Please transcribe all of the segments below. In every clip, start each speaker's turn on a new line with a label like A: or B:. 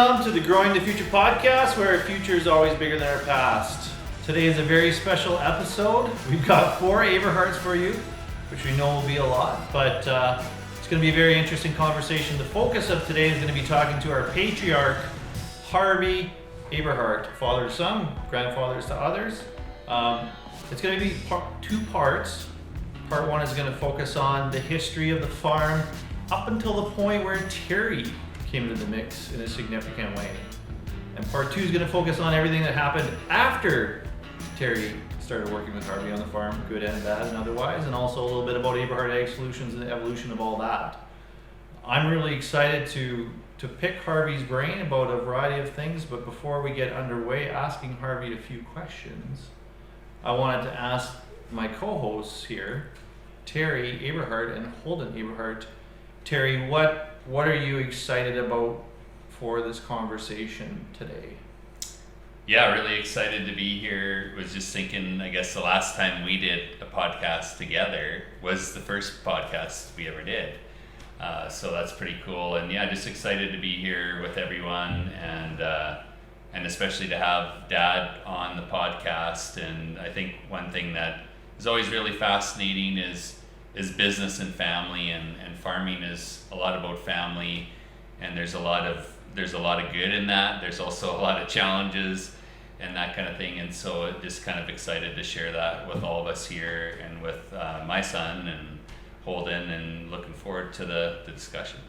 A: Welcome to the Growing the Future podcast, where our future is always bigger than our past. Today is a very special episode. We've got 4 Aberharts for you, which we know will be a lot, but it's going to be a very interesting conversation. The focus of today is going to be talking to our patriarch, Harvey Aberhart, father to some, grandfathers to others. It's going to be 2 parts. Part 1 is going to focus on the history of the farm up until the point where Terry came into the mix in a significant way. And part 2 is going to focus on everything that happened after Terry started working with Harvey on the farm, good and bad and otherwise, and also a little bit about Aberhart Ag Solutions and the evolution of all that. I'm really excited to pick Harvey's brain about a variety of things, but before we get underway asking Harvey a few questions, I wanted to ask my co-hosts here, Terry Aberhart and Holden Aberhart. Terry, what are you excited about for this conversation today?
B: Yeah, really excited to be here. Was just thinking, I guess the last time we did a podcast together was the first podcast we ever did. So that's pretty cool. And yeah, just excited to be here with everyone and especially to have Dad on the podcast. And I think one thing that is always really fascinating is business and family, and farming is a lot about family, and there's a lot of good in that. There's also a lot of challenges and that kind of thing, and so just kind of excited to share that with all of us here and with my son and Holden, and looking forward to the discussion.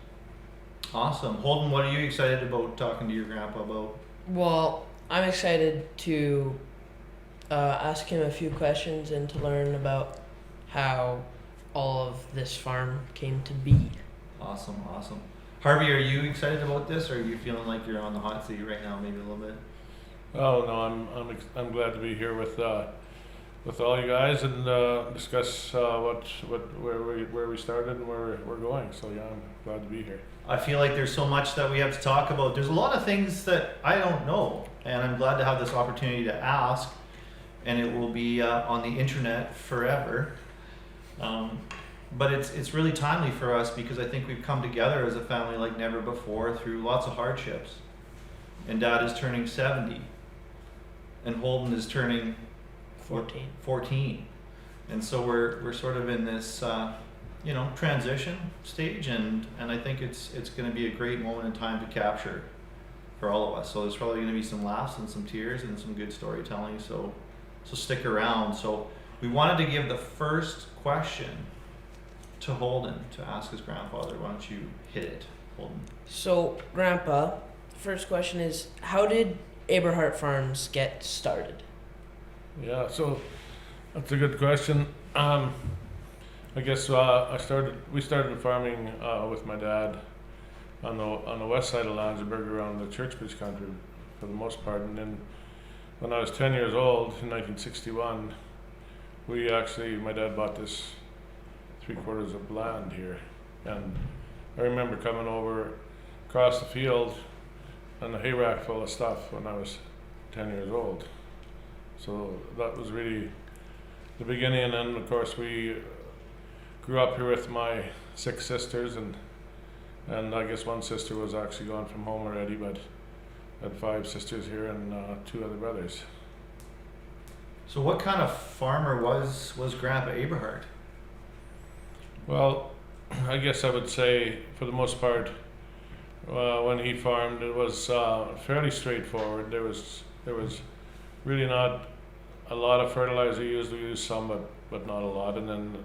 A: Awesome. Holden, what are you excited about talking to your grandpa about?
C: Well, I'm excited to ask him a few questions and to learn about how all of this farm came to be.
A: Awesome. Harvey, are you excited about this, or are you feeling like you're on the hot seat right now, maybe a little bit?
D: Oh no, I'm glad to be here with all you guys and discuss where we started and where we're going. So yeah, I'm glad to be here.
A: I feel like there's so much that we have to talk about. There's a lot of things that I don't know, and I'm glad to have this opportunity to ask, and it will be on the internet forever. But it's really timely for us because I think we've come together as a family like never before through lots of hardships. And Dad is turning 70, and Holden is turning 14. And so we're sort of in this transition stage, and I think it's going to be a great moment in time to capture for all of us. So there's probably going to be some laughs and some tears and some good storytelling. So stick around. So we wanted to give the first question to Holden to ask his grandfather. Why don't you hit it, Holden?
C: So, Grandpa, the first question is, how did Aberhart Farms get started?
D: Yeah, so that's a good question. I guess we started farming with my dad on the west side of Landsberg around the Churchbridge country for the most part, and then when I was 10 years old in 1961, my dad bought this 3/4 of land here, and I remember coming over across the field and a hay rack full of stuff when I was 10 years old. So that was really the beginning, and then of course we grew up here with my 6 sisters, and I guess one sister was actually gone from home already, but I had 5 sisters here and 2 other brothers.
A: So what kind of farmer was Grandpa Aberhart?
D: Well, I guess I would say for the most part, when he farmed, it was fairly straightforward. There was really not a lot of fertilizer used. We used some, but not a lot. And then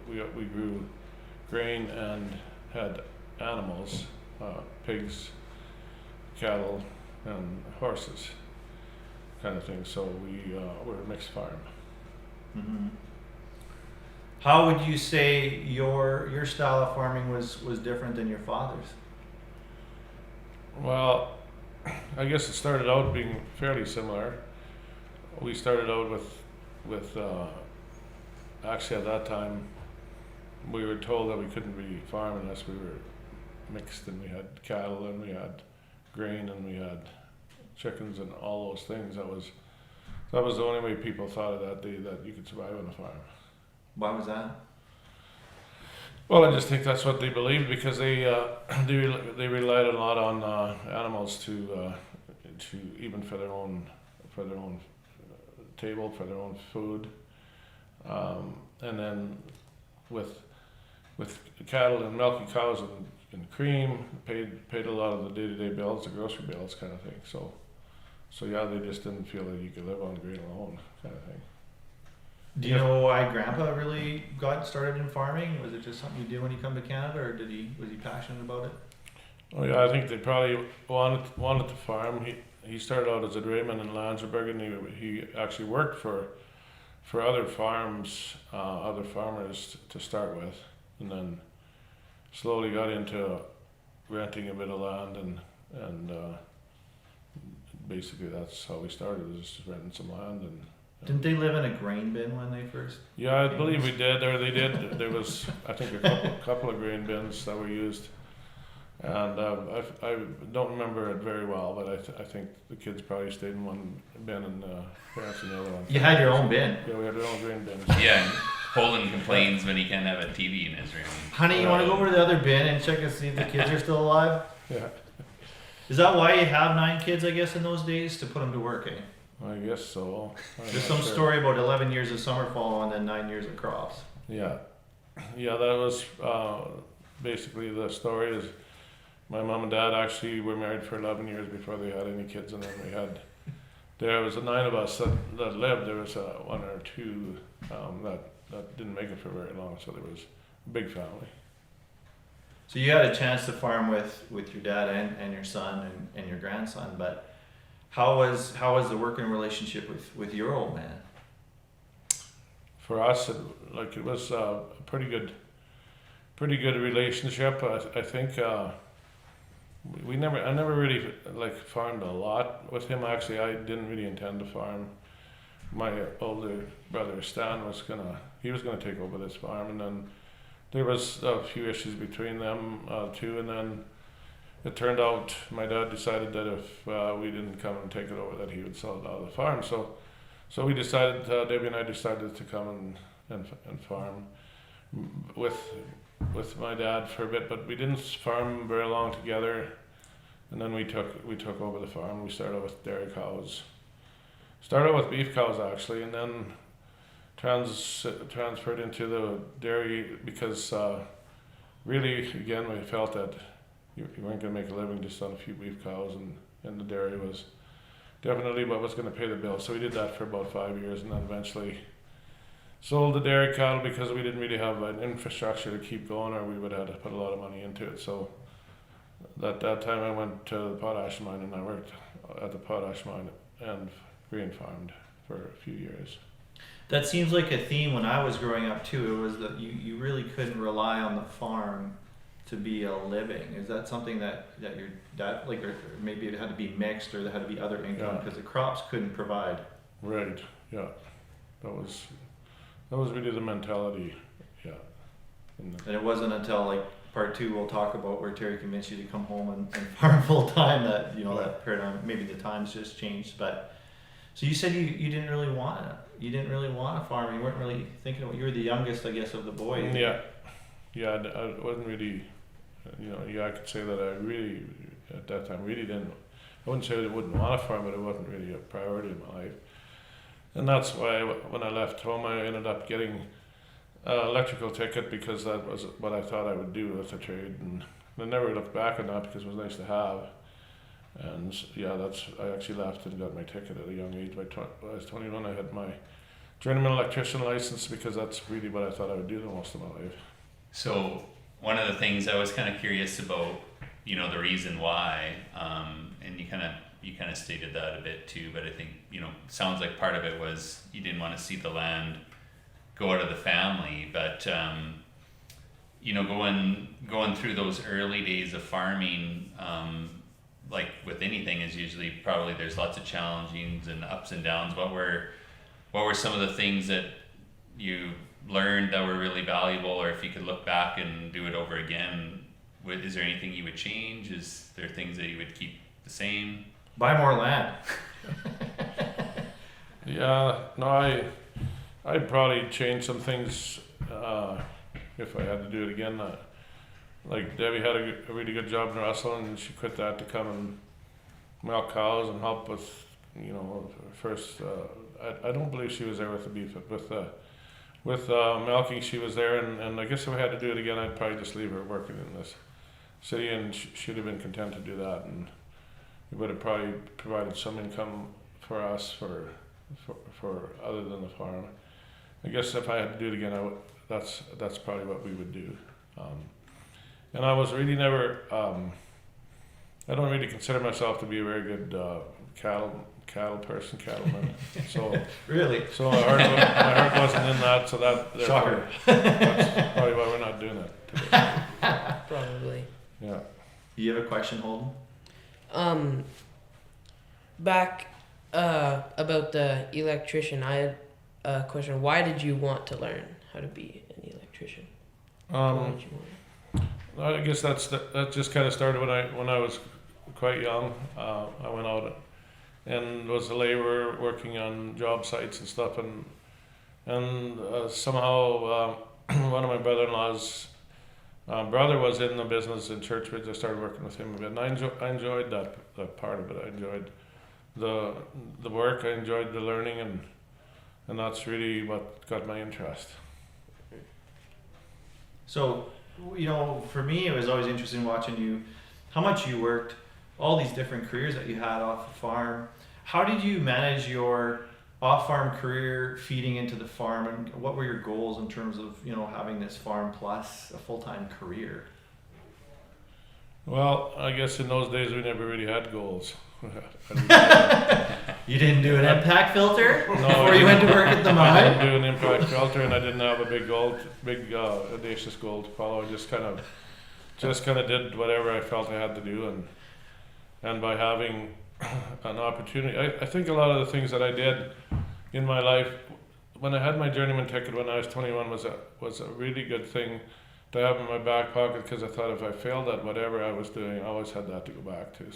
D: we grew grain and had animals, pigs, cattle, and horses, kind of thing. So we're a mixed farm.
A: Mm-hmm. How would you say your style of farming was different than your father's?
D: Well, I guess it started out being fairly similar. We started out with actually at that time we were told that we couldn't really farm unless we were mixed, and we had cattle and we had grain and we had chickens and all those things. That was the only way people thought of that day that you could survive on a farm.
A: Why was that?
D: Well, I just think that's what they believed because they relied a lot on animals to even for their own table, for their own food, and then with cattle and milking cows and cream, paid a lot of the day-to-day bills, the grocery bills, kind of thing. So yeah, they just didn't feel that you could live on grain alone, kind of thing.
A: Do you know why Grandpa really got started in farming? Was it just something you did when you come to Canada, or was he passionate about it?
D: Oh yeah, I think they probably wanted to farm. He started out as a drayman in Landsberg, and he actually worked for other farms, other farmers to start with, and then slowly got into renting a bit of land, and basically that's how we started, was just renting some land. And
A: didn't they live in a grain bin when they first?
D: yeah, I believe we did, or they did. There was, I think, a couple of grain bins that were used, and I don't remember it very well, but I think the kids probably stayed in one bin and parents in the other one.
A: You had your own bin.
D: Yeah, we had our own grain bins.
B: Yeah, and Holden complains when he can't have a TV in his room.
A: Honey, you want to go over to the other bin and check and see if the kids are still alive?
D: Yeah,
A: Is that why you have 9 kids, I guess, in those days? To put them to work, eh?
D: I guess so.
A: There's some story about 11 years of summer fall and then 9 years of crops.
D: Yeah, that was basically the story. Is my mom and dad actually were married for 11 years before they had any kids, and then there was 9 of us that lived. There was 1 or 2 that didn't make it for very long, so there was a big family.
A: So you had a chance to farm with your dad and your son and your grandson, but how was the working relationship with your old man?
D: For us, it was a pretty good relationship. I think I never really farmed a lot with him. Actually, I didn't really intend to farm. My older brother Stan was gonna take over this farm, and then there was a few issues between them two, and then it turned out my dad decided that if we didn't come and take it over, that he would sell it out of the farm. So we decided, Debbie and I decided to come and farm with my dad for a bit, but we didn't farm very long together. And then we took over the farm. We started with dairy cows. Started with beef cows actually, and then transferred into the dairy because really, again, we felt that you weren't going to make a living just on a few beef cows, and the dairy was definitely what was going to pay the bill. So we did that for about 5 years, and then eventually sold the dairy cattle because we didn't really have an infrastructure to keep going, or we would have to put a lot of money into it. So at that time I went to the potash mine, and I worked at the potash mine and grain farmed for a few years.
A: That seems like a theme when I was growing up too. It was that you really couldn't rely on the farm to be a living. Is that something that your dad, or maybe it had to be mixed, or there had to be other income because the crops couldn't provide?
D: Right. Yeah. That was really the mentality. Yeah.
A: And it wasn't until part 2 we'll talk about where Terry convinced you to come home and farm full time that that paradigm, maybe the times just changed. But so you said you didn't really want to farm. You weren't really thinking about. You were the youngest, I guess, of the boys.
D: Yeah. I wasn't really. I could say that I really, at that time, really didn't. I wouldn't say that I wouldn't want to farm, but it wasn't really a priority in my life. And that's why when I left home, I ended up getting an electrical ticket because that was what I thought I would do with the trade, and I never looked back on that because it was nice to have. And I actually left and got my ticket at a young age. When I was 21, I had my journeyman electrician license because that's really what I thought I would do the most of my life.
B: So one of the things I was kind of curious about, the reason why, and you kind of stated that a bit too, but I think, sounds like part of it was you didn't want to see the land go out of the family, but, going through those early days of farming, like with anything is usually probably there's lots of challengings and ups and downs. What were some of the things that you learned that were really valuable, or if you could look back and do it over again, is there anything you would change? Is there things that you would keep the same?
A: Buy more land.
D: Yeah, no, I'd probably change some things if I had to do it again. Like Debbie had a really good job in Russell, and she quit that to come and milk cows and help with, first. I don't believe she was there with the beef, but with milking she was there, and I guess if I had to do it again, I'd probably just leave her working in this city, and she'd have been content to do that, and it would have probably provided some income for us for other than the farm. I guess if I had to do it again, that's probably what we would do. And I was really never. I don't really consider myself to be a very good cattleman. So
A: Really?
D: So my heart wasn't in that. So
A: Shocker.
D: That's probably why we're not doing it today.
C: Probably.
D: Yeah.
A: You have a question, Holden?
C: Back about the electrician, I had a question. Why did you want to learn how to be an electrician? Why did you want to?
D: I guess that just kind of started when I was quite young. I went out and was a laborer working on job sites and stuff, and somehow one of my brother-in-law's brother was in the business in Churchbridge. I started working with him a bit, and I enjoyed that part of it. I enjoyed the work. I enjoyed the learning, and that's really what got my interest.
A: So, for me, it was always interesting watching how much you worked, all these different careers that you had off the farm. How did you manage your off-farm career feeding into the farm, and what were your goals in terms of, having this farm plus a full-time career?
D: Well, I guess in those days we never really had goals.
A: You didn't do an impact filter
D: No,
A: before you went to work at the
D: I
A: mine?
D: didn't do an impact filter, and I didn't have a big audacious goal to follow. I just kind of did whatever I felt I had to do, and by having an opportunity, I think a lot of the things that I did in my life, when I had my journeyman ticket when I was 21, was a really good thing to have in my back pocket, because I thought if I failed at whatever I was doing, I always had that to go back to.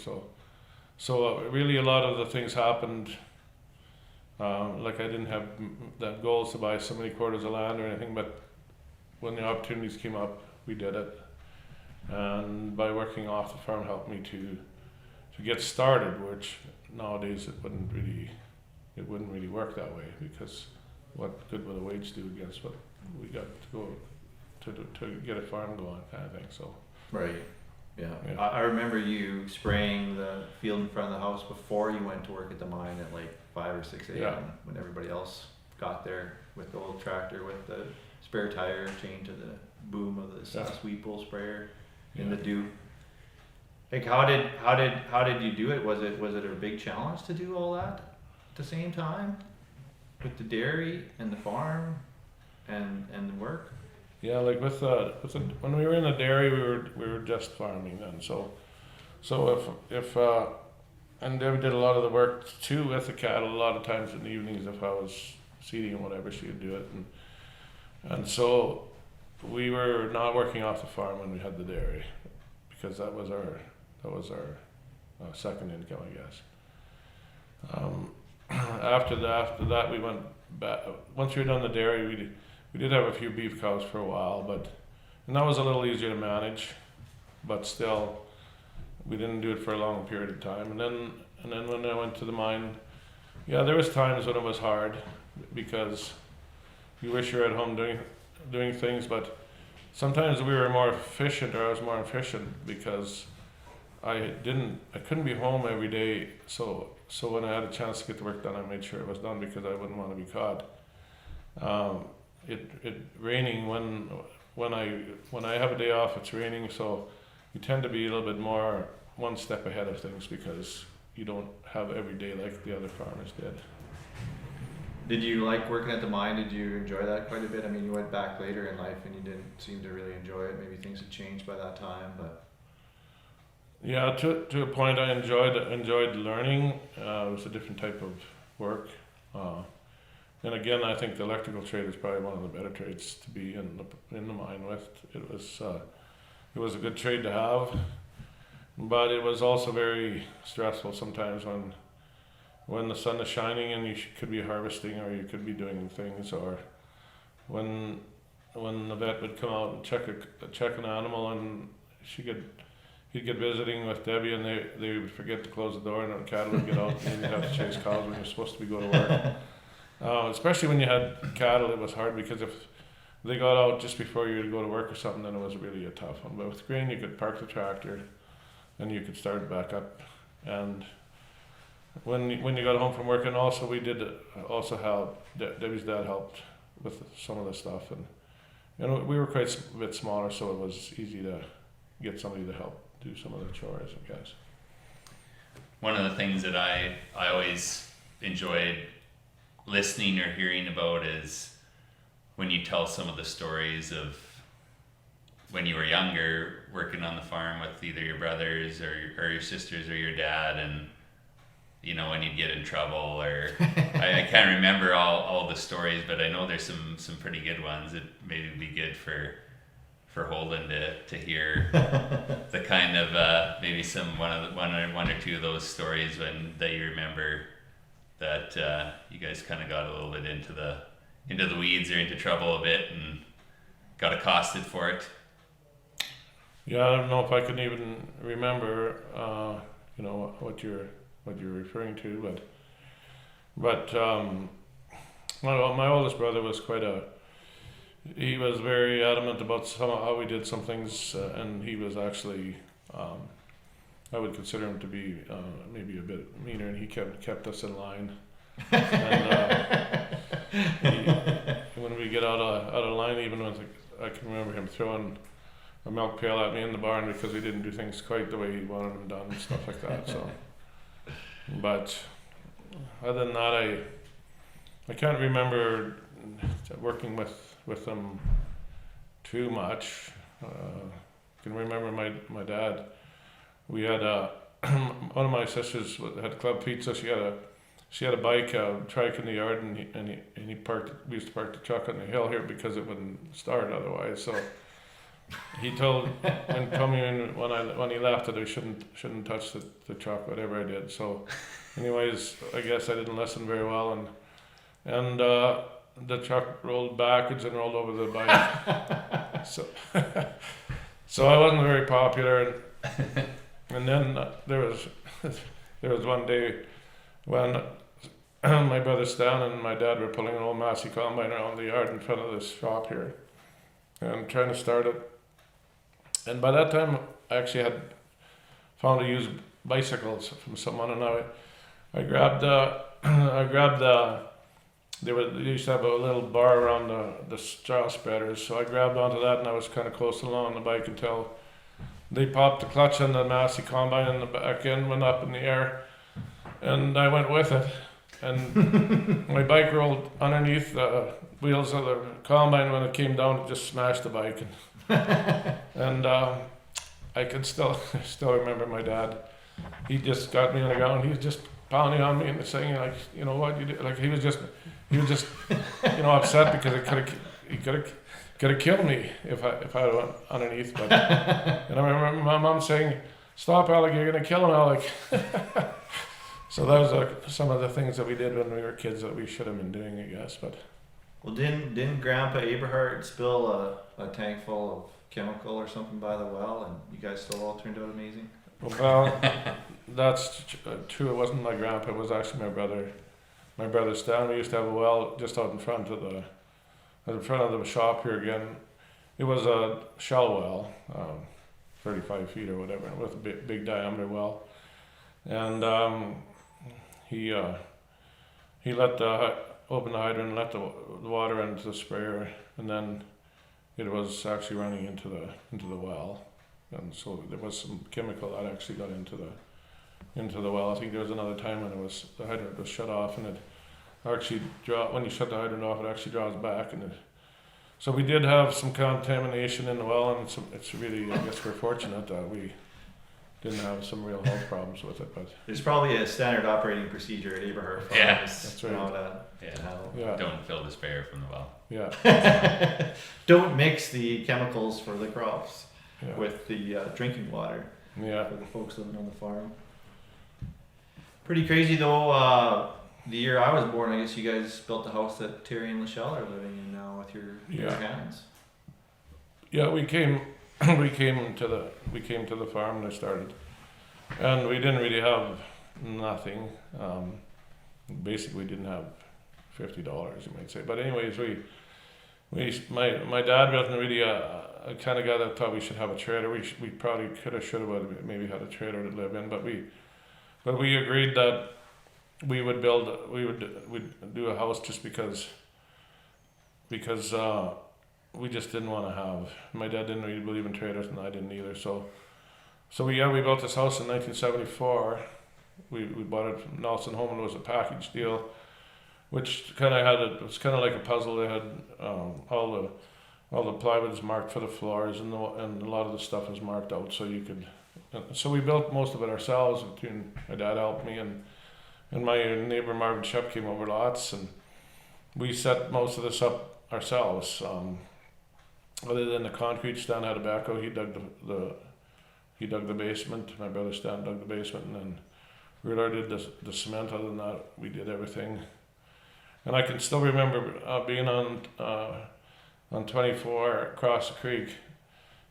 D: So really a lot of the things happened, like I didn't have that goals to buy so many quarters of land or anything, but when the opportunities came up, we did it. And by working off the farm helped me to get started, which nowadays it wouldn't really work that way, because what good will a wage do against what we got to go to get a farm going, kind of thing. So
A: Right. Yeah.
D: Yeah.
A: I remember you spraying the field in front of the house before you went to work at the mine at like 5 or 6 a.m.
D: Yeah.
A: when everybody else got there with the old tractor with the spare tire chained to the boom of the sweep pull sprayer in the dew. Like how did you do it? Was it a big challenge to do all that at the same time with the dairy and the farm and the work?
D: yeah, like with the when we were in the dairy, we were just farming then. So if and Debbie did a lot of the work too with the cattle. A lot of times in the evenings, if I was seeding and whatever, she would do it, and so we were not working off the farm when we had the dairy, because that was our second income, I guess. After that, we went back. Once we were done the dairy, we did have a few beef cows for a while, and that was a little easier to manage, but still, we didn't do it for a long period of time. And then when I went to the mine, there was times when it was hard, because you wish you were at home doing things, but sometimes we were more efficient, or I was more efficient, because I couldn't be home every day, so when I had a chance to get the work done, I made sure it was done, because I wouldn't want to be caught. It raining when I have a day off, it's raining, so you tend to be a little bit more one step ahead of things, because you don't have every day like the other farmers did.
A: Did you like working at the mine? Did you enjoy that quite a bit? I mean, you went back later in life and you didn't seem to really enjoy it. Maybe things had changed by that time, but
D: yeah, to a point, I enjoyed learning. It was a different type of work. And again, I think the electrical trade is probably one of the better trades to be in the mine with. It was a good trade to have, but it was also very stressful sometimes when the sun is shining and you could be harvesting, or you could be doing things, or when when the vet would come out and check an animal, and he'd get visiting with Debbie, and they would forget to close the door, and the cattle would get out, and you'd have to chase cows when you're supposed to be going to work. Especially when you had cattle, it was hard because if they got out just before you would go to work or something, then it was really a tough one. But with grain, you could park the tractor, and you could start back up. And when you got home from work, and also we did also help. Debbie's dad helped with some of the stuff, and we were quite a bit smaller, so it was easy to get somebody to help do some of the chores, I guess.
B: One of the things that I always enjoyed listening or hearing about is when you tell some of the stories of when you were younger, working on the farm with either your brothers or your sisters or your dad, and when you'd get in trouble, or I can't remember all the stories, but I know there's some pretty good ones that maybe would be good for Holden to hear the kind of maybe one or two of those stories that you remember that you guys kind of got a little bit into the weeds or into trouble a bit and got accosted for it.
D: Yeah, I don't know if I can even remember what you're referring to, but my oldest brother was he was very adamant about how we did some things, and he was actually, I would consider him to be maybe a bit meaner, and he kept us in line. And when we get out of line, even I can remember him throwing a milk pail at me in the barn because we didn't do things quite the way he wanted them done and stuff like that. So, but other than that, I can't remember working with them too much. I can remember my dad. We had one of my sisters had club feet, so she had a bike, trike in the yard, and he parked. We used to park the truck on the hill here because it wouldn't start otherwise. So he told me when he left that I shouldn't touch the truck, whatever I did. So, anyways, I guess I didn't listen very well, and the truck rolled backwards and rolled over the bike. So I wasn't very popular, and then there was one day when my brother Stan and my dad were pulling an old Massey combine around the yard in front of this shop here and trying to start it. And by that time, I actually had found a used bicycles from someone, and I grabbed they used to have a little bar around the straw spreaders, so I grabbed onto that, and I was kind of close along the bike until they popped the clutch on the Massey combine, and the back end went up in the air, and I went with it, and my bike rolled underneath the wheels of the combine. When it came down, it just smashed the bike, and I could still remember my dad. He just got me on the ground. He was just pounding on me and saying, like, you know what you did. Like he was just upset because he could have killed me if I had went underneath. But and I remember my mom saying, "Stop, Alec! You're gonna kill him, Alec." So that was some of the things that we did when we were kids that we should have been doing, I guess. But
A: well, didn't Grandpa Aberhart spill a tank full of chemical or something by the well, and you guys still all turned out amazing?
D: Well, that's true. It wasn't my grandpa. It was actually my brother. My brother Stan. We used to have a well just out in front of the shop here again. It was a shallow well, 35 feet or whatever, with a big diameter well, and he let open the hydrant and let the water into the sprayer, and then it was actually running into the well, and so there was some chemical that actually got into the well. I think there was another time when the hydrant was shut off, and it actually when you shut the hydrant off, it actually draws back, and so we did have some contamination in the well, and it's really, I guess we're fortunate that we didn't have some real health problems with it. But
A: there's probably a standard operating procedure at Aberhart Farms.
B: Yeah,
D: that's right.
B: Yeah. Don't fill the sprayer from the well.
D: Yeah.
A: Don't mix the chemicals for the crops
D: Yeah.
A: with the drinking water.
D: Yeah.
A: For the folks living on the farm. Pretty crazy though. The year I was born, I guess you guys built the house that Terry and Lachelle are living in now with your hands.
D: Yeah, we came to the farm and I started, and we didn't really have nothing. Basically, we didn't have $50, you might say. But anyways, my dad wasn't really a kind of guy that thought we should have a trailer. We probably should have maybe had a trailer to live in, but we agreed that we'd do a house just because we just didn't want to have. My dad didn't really believe in trailers, and I didn't either. So we built this house in 1974. We bought it from Nelson Home, and it was a package deal, which it was kind of like a puzzle. They had all the plywood was marked for the floors, and a lot of the stuff was marked out, so you could. So we built most of it ourselves. Between my dad helped me, and my neighbor Marvin Shep came over lots, and we set most of this up ourselves. Other than the concrete, Stan had a backhoe. He dug the basement. My brother Stan dug the basement, and then Rudar did the cement. Other than that, we did everything. And I can still remember being on 24 across the creek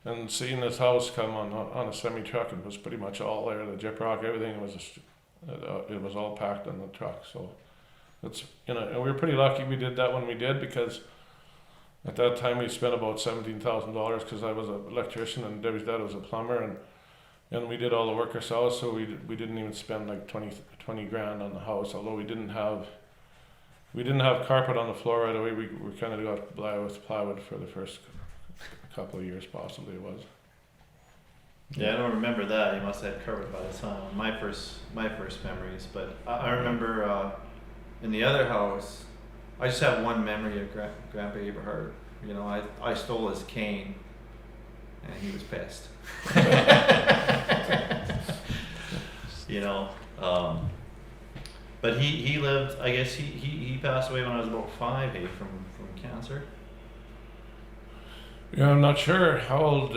D: and seeing this house come on a semi truck. It was pretty much all there. The gyprock, everything it was all packed on the truck. So it's and we were pretty lucky we did that when we did, because at that time we spent about $17,000 because I was an electrician and Debbie's dad was a plumber, and we did all the work ourselves. So we didn't even spend like 20 grand on the house, although we didn't have carpet on the floor right away. We kind of got by with plywood for the first couple of years, possibly it was.
A: Yeah, I don't remember that. You must have had carpet by the time. My first memories, but I remember in the other house, I just have one memory of Grandpa Aberhart. I stole his cane, and he was pissed. But he lived. I guess he passed away when I was about 5, from cancer.
D: Yeah, I'm not sure how old.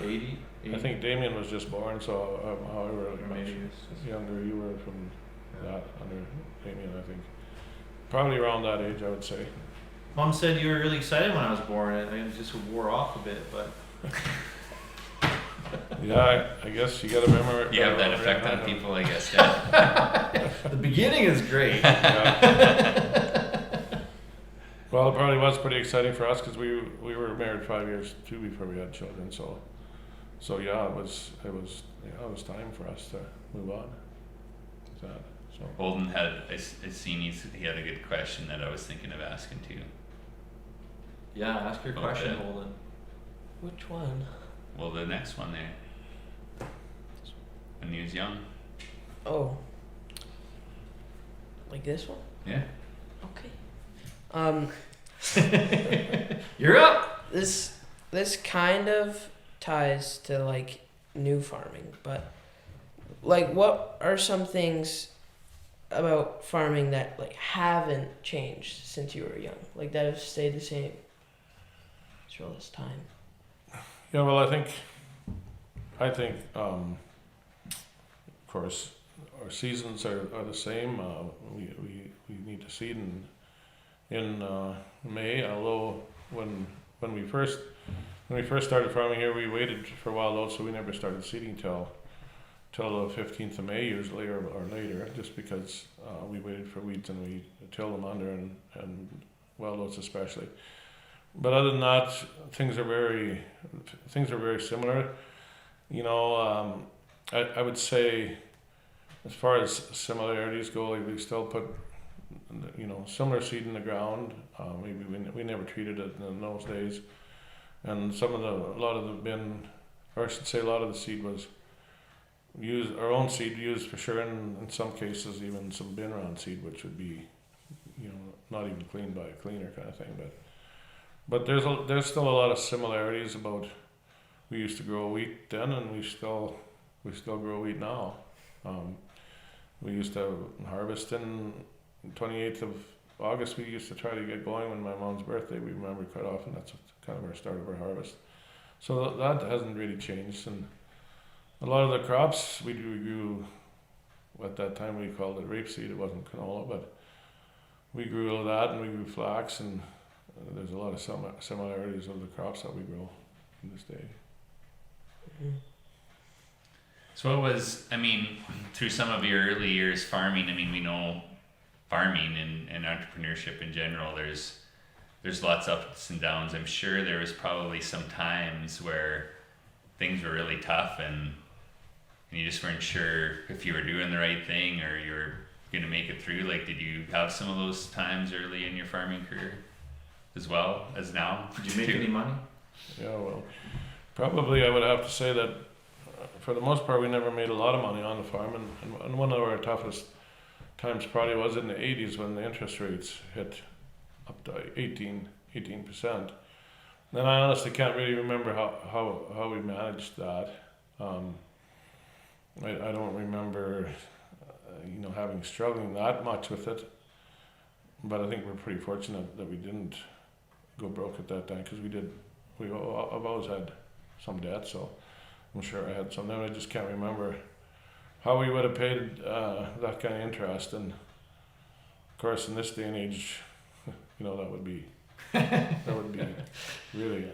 A: 80.
D: I think Damien was just born, so however
A: Maybe
D: much
A: it's
D: younger you were from that under Damien, I think. Probably around that age, I would say.
A: Mom said you were really excited when I was born, and it just wore off a bit, but.
D: Yeah, I guess you got to remember.
B: You have that effect on people, I guess. Yeah.
A: The beginning is great.
D: Yeah. Well, it probably was pretty exciting for us because we were married 5 years too before we had children. So yeah, it was time for us to move on with that. So
B: Holden had, I seen he had a good question that I was thinking of asking too.
A: Yeah, ask your question, Holden.
C: Which one?
B: Well, the next one there. When he was young.
C: Oh. Like this one?
B: Yeah.
C: Okay.
A: You're up.
C: This kind of ties to like new farming, but like what are some things about farming that like haven't changed since you were young, like that have stayed the same through all this time?
D: yeah, well, I think of course our seasons are the same. We need to seed in May, although when we first started farming here, we waited for wild oats, so we never started seeding till the 15th of May usually, or later, just because we waited for weeds and we tilled them under, and wild oats especially. But other than that, things are very similar. I would say, as far as similarities go, like we still put similar seed in the ground. Maybe we never treated it in those days, and a lot of the seed was used, our own seed used for sure, and in some cases even some bin round seed, which would be not even cleaned by a cleaner kind of thing. But there's still a lot of similarities about. We used to grow wheat then, and we still grow wheat now. We used to harvest in 28th of August. We used to try to get going when my mom's birthday. We remember quite often. That's kind of our start of our harvest. So that hasn't really changed. And a lot of the crops we grew, at that time we called it rapeseed. It wasn't canola, but we grew all that, and we grew flax, and there's a lot of similarities of the crops that we grow in this day.
B: So what was, I mean, through some of your early years farming, I mean, we know farming and entrepreneurship in general, there's lots of ups and downs. I'm sure there was probably some times where things were really tough and you just weren't sure if you were doing the right thing or you were going to make it through. Like, did you have some of those times early in your farming career as well as now?
A: Did you make any money?
D: Yeah, well, probably I would have to say that for the most part we never made a lot of money on the farm, and one of our toughest times probably was in the 80s when the interest rates hit up to 18%. And I honestly can't really remember how we managed that. I don't remember having struggling that much with it, but I think we're pretty fortunate that we didn't go broke at that time, because I've always had some debt, so I'm sure I had some. Then I just can't remember how we would have paid that kind of interest, and of course in this day and age, that would be really,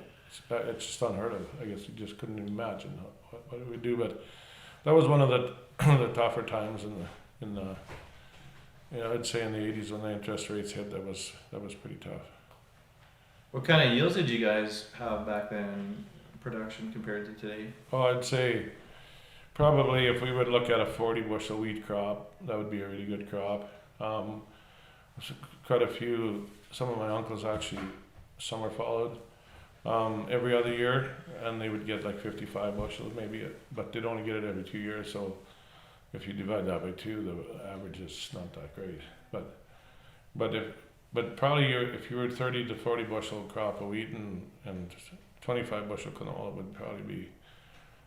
D: it's just unheard of. I guess you just couldn't imagine what we do, but that was one of the tougher times in the I'd say in the 80s when the interest rates hit. That was pretty tough.
A: What kind of yields did you guys have back then in production compared to today?
D: Oh, I'd say probably if we would look at a 40 bushel wheat crop, that would be a really good crop. Quite a few, some of my uncles actually summer followed every other year, and they would get like 55 bushels maybe, but they'd only get it every 2 years, so if you divide that by 2, the average is not that great. But probably if you were 30 to 40 bushel crop of wheat and 25 bushel canola would probably be,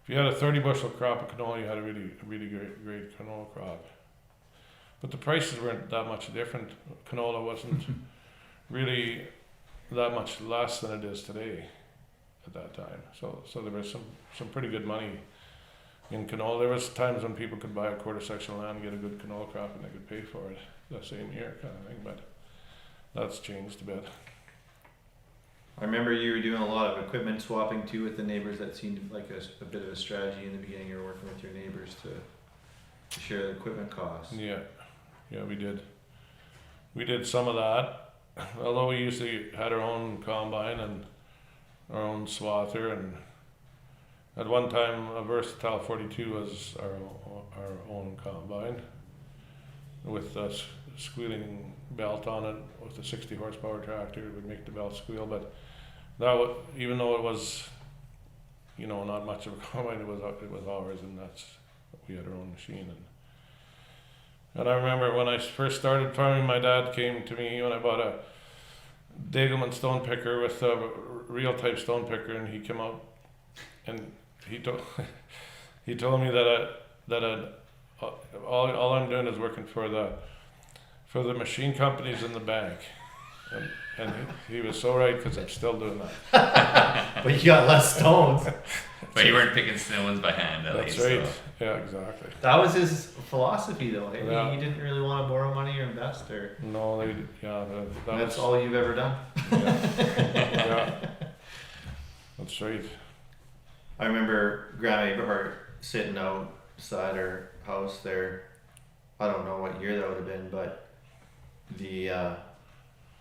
D: if you had a 30 bushel crop of canola, you had a really great canola crop. But the prices weren't that much different. Canola wasn't really that much less than it is today at that time. So there was some pretty good money in canola. There was times when people could buy a quarter section of land and get a good canola crop and they could pay for it the same year kind of thing, but that's changed a bit.
A: I remember you were doing a lot of equipment swapping too with the neighbors. That seemed like a bit of a strategy in the beginning. You were working with your neighbors to share the equipment costs.
D: Yeah, we did. We did some of that. Although we usually had our own combine and our own swather, and at one time a Versatile 42 was our own combine with a squealing belt on it with a 60 horsepower tractor. It would make the belt squeal, but even though it was not much of a combine, it was ours, and we had our own machine. And I remember when I first started farming, my dad came to me when I bought a Degelman stone picker with a real type stone picker, and he came out and he told me that all I'm doing is working for the machine companies in the bank, and he was so right, because I'm still doing that.
A: But you got less stones.
B: But you weren't picking stones by hand, at
D: That's
B: least.
D: right.
B: So.
D: Yeah, exactly.
A: That was his philosophy, though. Eh?
D: Yeah.
A: He didn't really want to borrow money or invest, or
D: No,
A: that's all you've ever done.
D: Yeah. That's right.
A: I remember Grandma Aberhart sitting outside her house there. I don't know what year that would have been, but the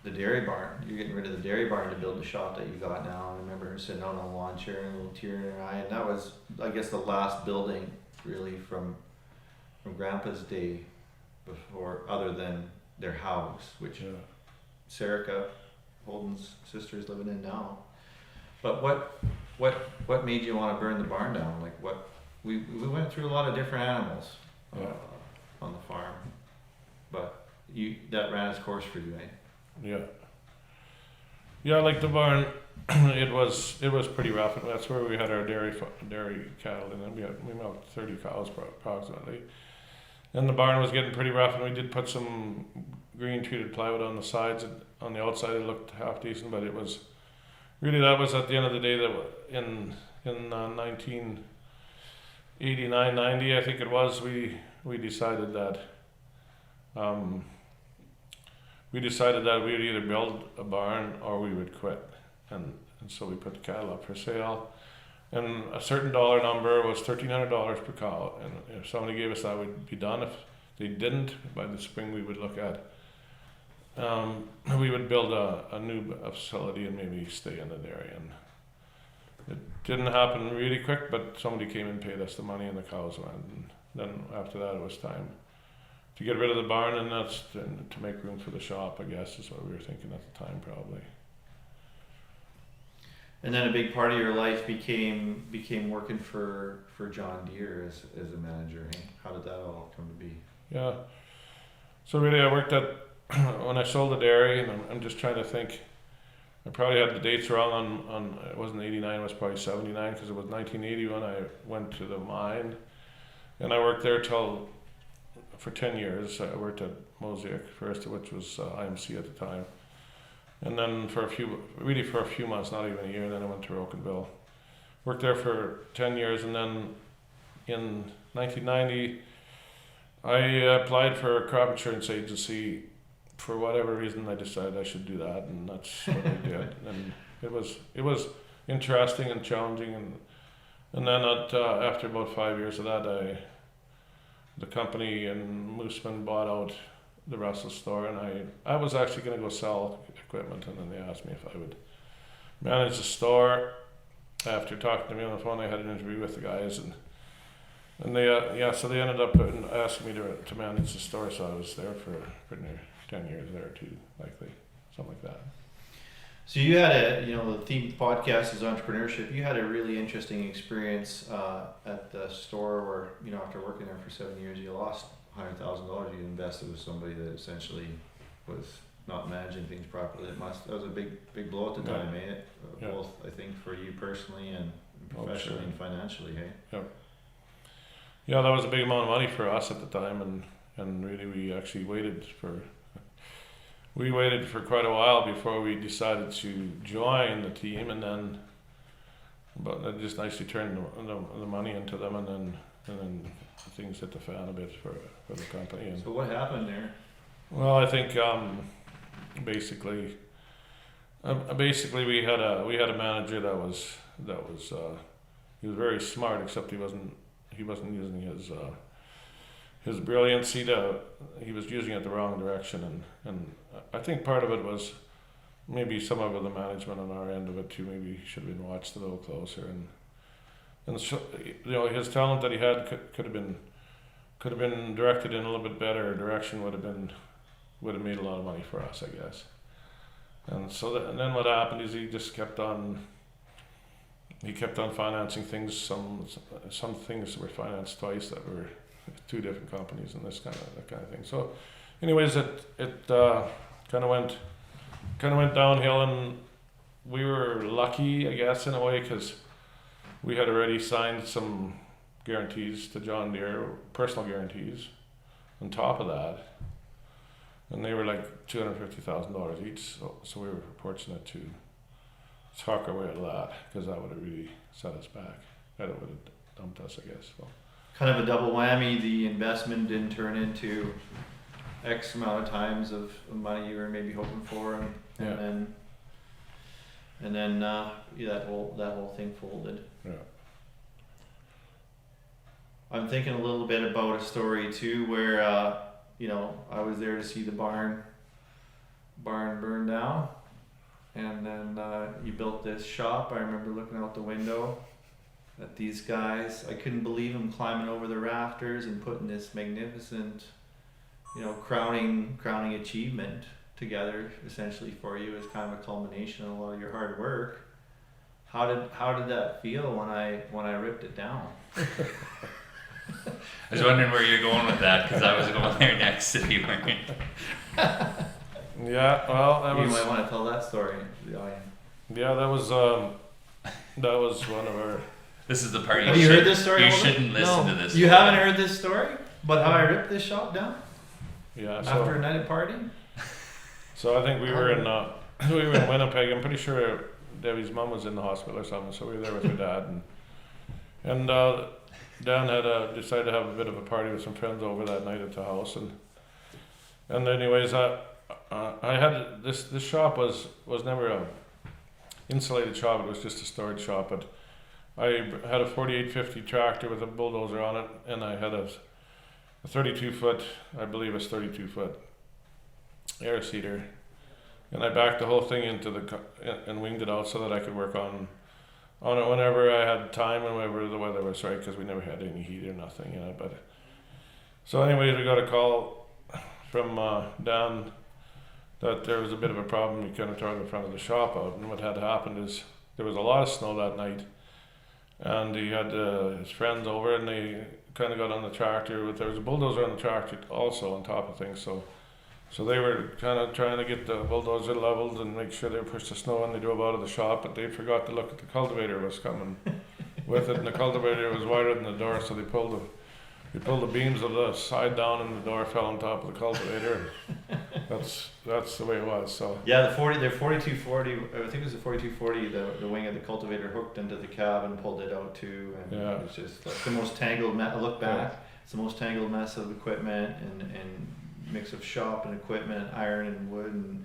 A: dairy barn. You're getting rid of the dairy barn to build the shop that you got now. I remember her sitting out on a lawn chair and a little tear in her eye, and that was, I guess, the last building really from Grandpa's day before, other than their house, which Serica, Holden's sister, is living in now. But what made you want to burn the barn down? Like, what we went through a lot of different animals on the farm, but that ran its course for you, eh?
D: Yeah, like the barn, it was pretty rough. That's where we had our dairy cattle, and then we milked 30 cows approximately. And the barn was getting pretty rough, and we did put some green treated plywood on the sides. On the outside, it looked half decent, but it was really, that was at the end of the day that in 1989, 90, I think it was, we decided that we decided that we would either build a barn or we would quit, and so we put the cattle up for sale, and a certain dollar number was $1,300 per cow, and if somebody gave us that, we'd be done. If they didn't, by the spring we would look at, we would build a new facility and maybe stay in it area. And it didn't happen really quick, but somebody came and paid us the money and the cows went, and then after that it was time to get rid of the barn and to make room for the shop, I guess, is what we were thinking at the time, probably.
A: And then a big part of your life became working for John Deere as a manager. Hey? How did that all come to be?
D: Yeah. So really, I worked at when I sold the dairy, and I'm just trying to think. I probably had the dates wrong on it wasn't 89, it was probably 79, because it was 1980 when I went to the mine, and I worked there for 10 years. I worked at Mosaic first, which was IMC at the time. And then for a few months, not even a year, then I went to Rocanville. Worked there for 10 years, and then in 1990, I applied for a crop insurance agency. For whatever reason, I decided I should do that, and that's what I did. And it was interesting and challenging, and then after about 5 years of that, the company in Mooseman bought out the Russell store, and I was actually going to go sell equipment, and then they asked me if I would manage the store. After talking to me on the phone, I had an interview with the guys, and they so they ended up asking me to manage the store. So I was there for near 10 years there too, likely something like that.
A: So you had the theme of the podcast is entrepreneurship. You had a really interesting experience at the store where, after working there for 7 years, you lost $100,000 you invested with somebody that essentially was not managing things properly. That was a big blow at the time, both I think for you personally and professionally and financially, hey?
D: Yeah, that was a big amount of money for us at the time, and really we actually waited for quite a while before we decided to join the team, but that just nicely turned the money into them, and then things hit the fan a bit for the company. And
A: so what happened there?
D: Well, I think basically we had a manager that was he was very smart, except he wasn't using his brilliancy he was using it the wrong direction, and I think part of it was maybe some of the management on our end of it too. Maybe he should have been watched a little closer, and so, his talent that he had could have been directed in a little bit better direction. Would have made a lot of money for us, I guess. And so and then what happened is he just kept on financing things. Some things were financed twice that were two different companies, and that kind of thing. So anyways, it kind of went downhill, and we were lucky, I guess, in a way, because we had already signed some guarantees to John Deere, personal guarantees, on top of that, and they were like $250,000 each. So we were fortunate to talk our way out of that, because that would have really set us back. That would have dumped us, I guess. So. Kind
A: of a double whammy. The investment didn't turn into X amount of times of money you were maybe hoping for, and then that whole thing folded.
D: Yeah.
A: I'm thinking a little bit about a story too, where I was there to see the barn burn down, and then you built this shop. I remember looking out the window at these guys. I couldn't believe them climbing over the rafters and putting this magnificent, crowning achievement together, essentially for you as kind of a culmination of a lot of your hard work. How did that feel when I ripped it down?
B: I was wondering where you're going with that, because I was going there next if you weren't.
D: Yeah, well,
A: you might want to tell that story.
D: Yeah, that was one of our.
B: This is the part
A: Have you heard this story?
B: You shouldn't listen to this.
A: You haven't heard this story? But how I ripped this shop down?
D: Yeah.
A: After a night of partying?
D: So I think we were in Winnipeg. I'm pretty sure Debbie's mom was in the hospital or something. So we were there with her dad, and Dan had decided to have a bit of a party with some friends over that night at the house, and anyways, I had this shop was never a insulated shop. It was just a storage shop. But I had a 4850 tractor with a bulldozer on it, and I had a 32 foot, I believe it's 32 foot air seeder, and I backed the whole thing into and winged it out so that I could work on it whenever I had time and whenever the weather was right, because we never had any heat or nothing, you know. But so anyways, we got a call from Dan that there was a bit of a problem. He kind of tore the front of the shop out, and what had happened is there was a lot of snow that night, and he had his friends over, and they kind of got on the tractor. There was a bulldozer on the tractor also on top of things, so they were kind of trying to get the bulldozer leveled and make sure they pushed the snow, and they drove out of the shop, but they forgot to look at the cultivator was coming with it, and the cultivator was wider than the door, so they pulled the beams of the side down, and the door fell on top of the cultivator. That's the way it was. So
A: yeah, their 4240, I think it was the 4240. The wing of the cultivator hooked into the cab and pulled it out too, and
D: yeah.
A: it was just like the most tangled mess. I look back, it's the most tangled mess of equipment and mix of shop and equipment, iron and wood, and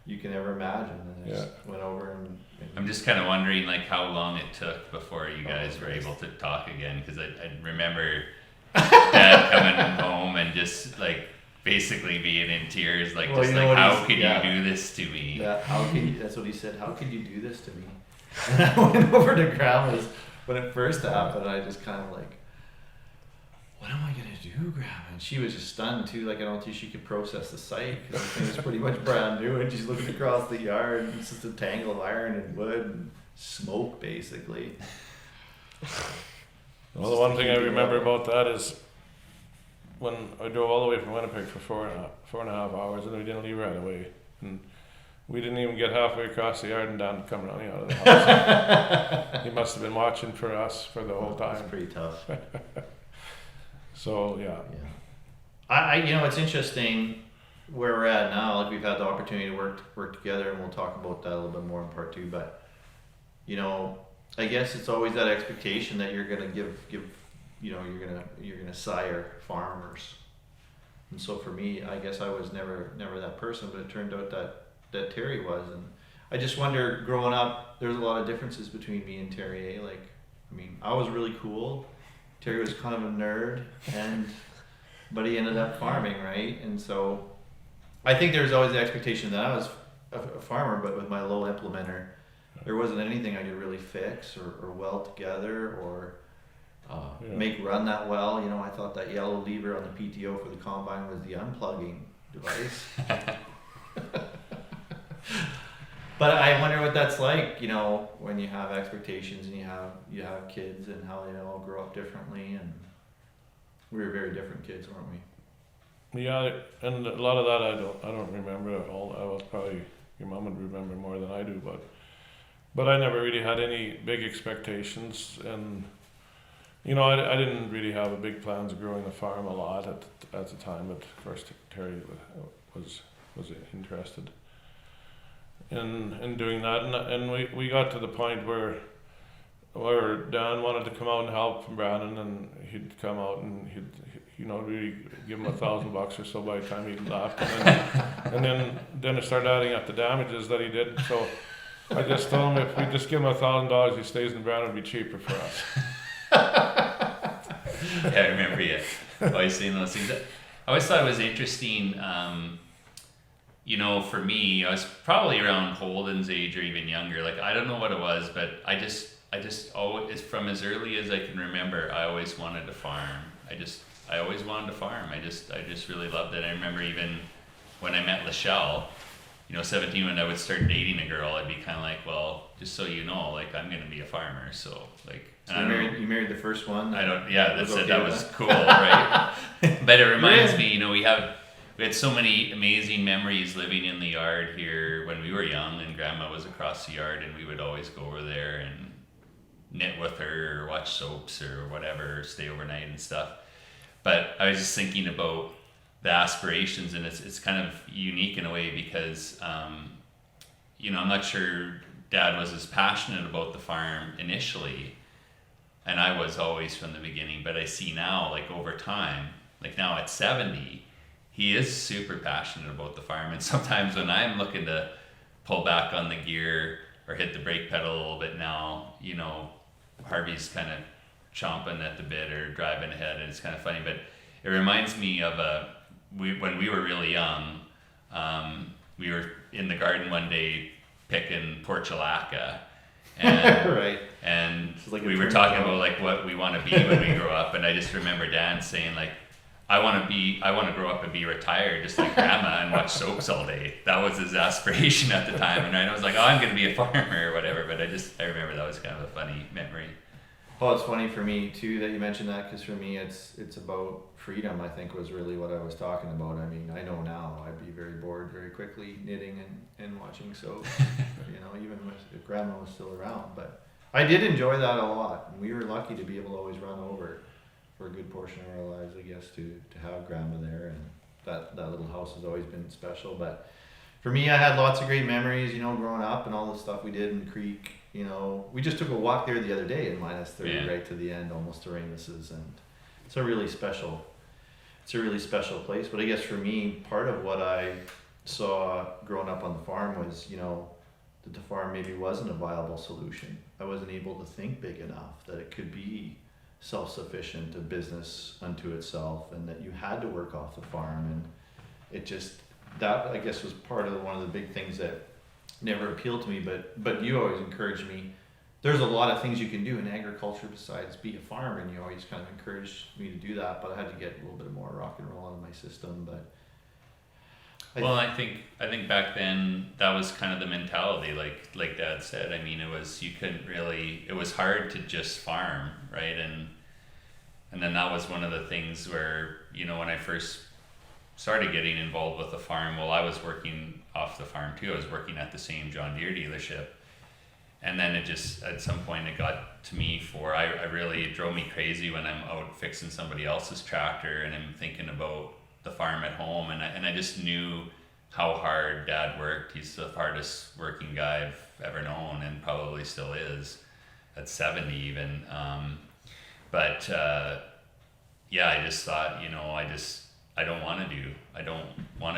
A: you can ever imagine. And it just went over and
B: I'm just kind of wondering like how long it took before you guys were able to talk again, because I remember Dad coming home and just like basically being in tears, like
A: Well,
B: just
A: you know
B: like
A: what
B: how could
A: yeah.
B: you do this to me?
A: Yeah, that's what he said. How could you do this to me? And I went over to Grandma's when it first happened. I just kind of like, what am I gonna do, Grandma? And she was just stunned too. Like I don't think she could process the sight because the thing was pretty much brand new, and she's looking across the yard. And it's just a tangle of iron and wood and smoke, basically.
D: Well, the one thing I remember about that is when I drove all the way from Winnipeg for four and a half hours, and we didn't leave right away, and we didn't even get halfway across the yard, and Dan come running out of the house. He must have been watching for us for the whole time.
A: That's pretty tough.
D: So yeah.
A: I you know, it's interesting where we're at now. Like we've had the opportunity to work together, and we'll talk about that a little bit more in part 2. But you know, I guess it's always that expectation that you're gonna give you know, you're gonna sire farmers. And so for me, I guess I was never that person, but it turned out that Terry was. And I just wonder, growing up, there's a lot of differences between me and Terry. Like, I mean, I was really cool. Terry was kind of a nerd, but he ended up farming, right? And so I think there's always the expectation that I was a farmer, but with my low implementer, there wasn't anything I could really fix or weld together or make run that well. You know, I thought that yellow lever on the PTO for the combine was the unplugging device. But I wonder what that's like, you know, when you have expectations and you have kids and how they all grow up differently, and we were very different kids, weren't we?
D: Yeah, and a lot of that I don't remember at all. I was probably your mom would remember more than I do, but I never really had any big expectations, and you know, I didn't really have a big plans of growing the farm a lot at the time. But first Terry was interested in doing that, and we got to the point where Dan wanted to come out and help from Brandon, and he'd come out and he'd you know really give him $1,000 or so by the time he'd left, and then it started adding up the damages that he did. So I just told him if we just give him $1,000, he stays in Brandon, it'd be cheaper for us.
B: Yeah, I remember you always saying those things. I always thought it was interesting. You know, for me, I was probably around Holden's age or even younger. Like, I don't know what it was, but I just always, from as early as I can remember, I always wanted to farm. I always wanted to farm. I just really loved it. I remember even when I met Lachelle, you know, 17, when I would start dating a girl, I'd be kind of like, well, just so you know, like, I'm going to be a farmer. So, like,
A: So you married the first one?
B: That was cool, right? But it reminds me, you know, we had so many amazing memories living in the yard here when we were young, and Grandma was across the yard, and we would always go over there and knit with her or watch soaps or whatever, or stay overnight and stuff. But I was just thinking about the aspirations, and it's kind of unique in a way because, you know, I'm not sure Dad was as passionate about the farm initially, and I was always from the beginning, but I see now, like over time, like now at 70, he is super passionate about the farm, and sometimes when I'm looking to pull back on the gear or hit the brake pedal a little bit now, you know, Harvey's kind of chomping at the bit or driving ahead, and it's kind of funny, but it reminds me of when we were really young, we were in the garden one day picking portulaca, and
A: Right.
B: and
A: like
B: we were talking about like what we want to be when we grow up, and I just remember Dan saying like, I want to grow up and be retired just like grandma and watch soaps all day. That was his aspiration at the time, and I was like, oh, I'm going to be a farmer or whatever, but I remember that was kind of a funny memory.
A: Well, it's funny for me too that you mentioned that, because for me it's about freedom. I think was really what I was talking about. I mean, I know now I'd be very bored very quickly knitting and watching soap. You know, even if grandma was still around. But I did enjoy that a lot, and we were lucky to be able to always run over for a good portion of our lives, I guess, to have grandma there, and that little house has always been special. But for me, I had lots of great memories, you know, growing up and all the stuff we did in the creek. You know, we just took a walk there the other day in -30 right to the end, almost to Ramus's, and it's a really special place. But I guess for me, part of what I saw growing up on the farm was, you know, that the farm maybe wasn't a viable solution. I wasn't able to think big enough that it could be self-sufficient, a business unto itself, and that you had to work off the farm. And it just, that I guess was part of one of the big things that never appealed to me, but you always encouraged me. There's a lot of things you can do in agriculture besides be a farmer, and you always kind of encouraged me to do that, but I had to get a little bit more rock and roll out of my system. But
B: I think back then that was kind of the mentality, like Dad said. I mean, it was hard to just farm, right? And then that was one of the things where, you know, when I first started getting involved with the farm, well, I was working off the farm too. I was working at the same John Deere dealership. And then it just, at some point it got to me it drove me crazy when I'm out fixing somebody else's tractor and I'm thinking about the farm at home. And I just knew how hard Dad worked. He's the hardest working guy I've ever known, and probably still is at 70 even. I just thought, you know, I don't want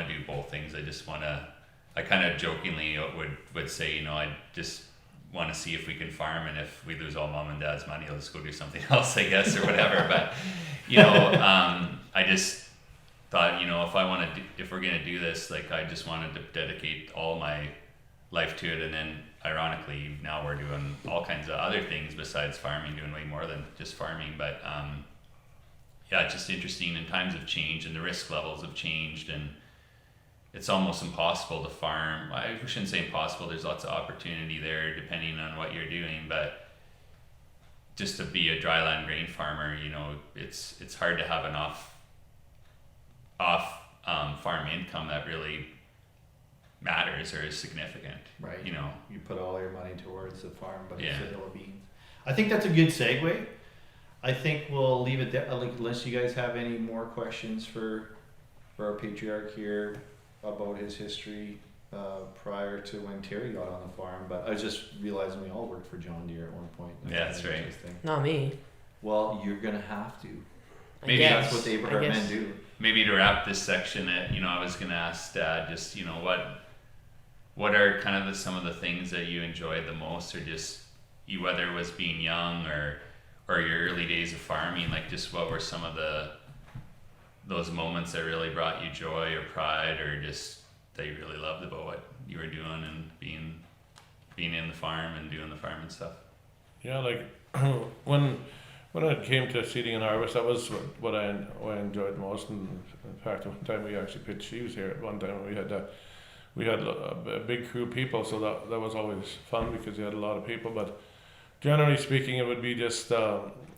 B: to do both things. I kind of jokingly would say, you know, I just want to see if we can farm, and if we lose all Mom and Dad's money, I'll just go do something else, I guess, or whatever. But, you know, I just thought, you know, if we're going to do this, like, I just wanted to dedicate all my life to it. And then ironically, now we're doing all kinds of other things besides farming, doing way more than just farming. But, it's just interesting, and times have changed and the risk levels have changed, and it's almost impossible to farm. I shouldn't say impossible, there's lots of opportunity there depending on what you're doing, but just to be a dryland grain farmer, you know, it's hard to have an off farm income that really matters or is significant.
A: right,
B: You know.
A: you put all your money towards the farm, but
B: Yeah.
A: it's a hill of beans. I think that's a good segue. I think we'll leave it there, unless you guys have any more questions for our patriarch here about his history prior to when Terry got on the farm. But I was just realizing we all worked for John Deere at one point.
B: Yeah, that's right.
A: Interesting.
C: Not me.
A: Well, you're gonna have to.
C: I
B: Maybe
C: guess.
A: That's what the Abrahart
C: I guess.
A: men do.
B: Maybe to wrap this section, you know, I was going to ask Dad, just, you know, what are kind of some of the things that you enjoyed the most, or just whether it was being young or your early days of farming, like just what were some of those moments that really brought you joy or pride, or just that you really loved about what you were doing and being in the farm and doing the farm and stuff?
D: Yeah, like when it came to seeding and harvest, that was what I enjoyed most. And in fact, one time we actually pitched sheaves here. At one time we had a big crew of people, so that was always fun because you had a lot of people. But generally speaking, it would be just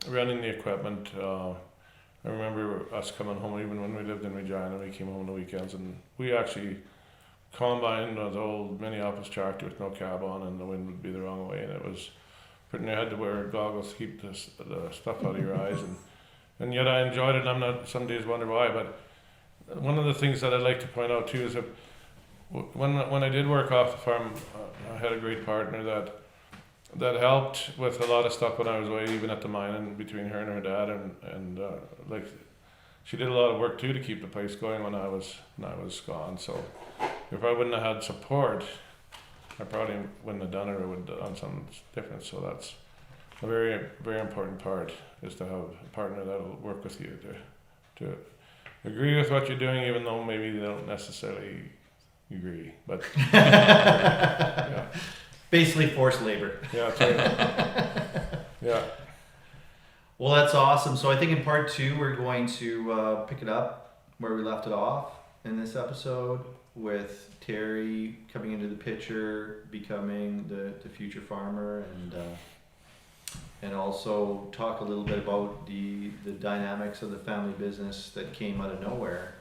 D: running the equipment. I remember us coming home, even when we lived in Regina, we came home on the weekends, and we actually combined the old mini office tractor with no cab on, and the wind would be the wrong way, and it was pretty. You had to wear goggles to keep the stuff out of your eyes, and yet I enjoyed it. And I'm not, some days wonder why, but one of the things that I'd like to point out too is that when I did work off the farm, I had a great partner that helped with a lot of stuff when I was away, even at the mine, and between her and her dad, and like she did a lot of work too to keep the place going when I was gone. So if I wouldn't have had support, I probably wouldn't have done it, or would have done something different. So that's a very, very important part, is to have a partner that'll work with you to agree with what you're doing, even though maybe they don't necessarily agree. But yeah.
A: Basically forced labor.
D: Yeah, that's right. Yeah.
A: Well, that's awesome. So I think in part 2, we're going to pick it up where we left it off in this episode, with Terry coming into the picture, becoming the future farmer, and also talk a little bit about the dynamics of the family business that came out of nowhere,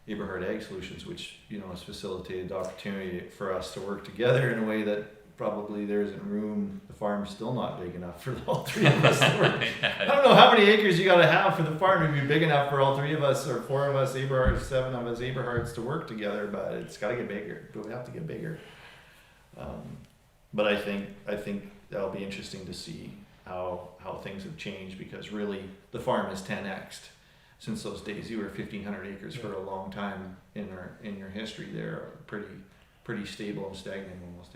A: Aberhart Ag Solutions, which has facilitated the opportunity for us to work together in a way that probably there isn't room. The farm's still not big enough for all 3 of us to work. I don't know how many acres you got to have for the farm to be big enough for all 3 of us, or 4 of us Aberharts, 7 of us Aberharts to work together. But it's got to get bigger. But we have to get bigger. But I think that'll be interesting to see how things have changed, because really the farm has 10x'd since those days. You were 1,500 acres for a long time in your history there, pretty stable and stagnant almost.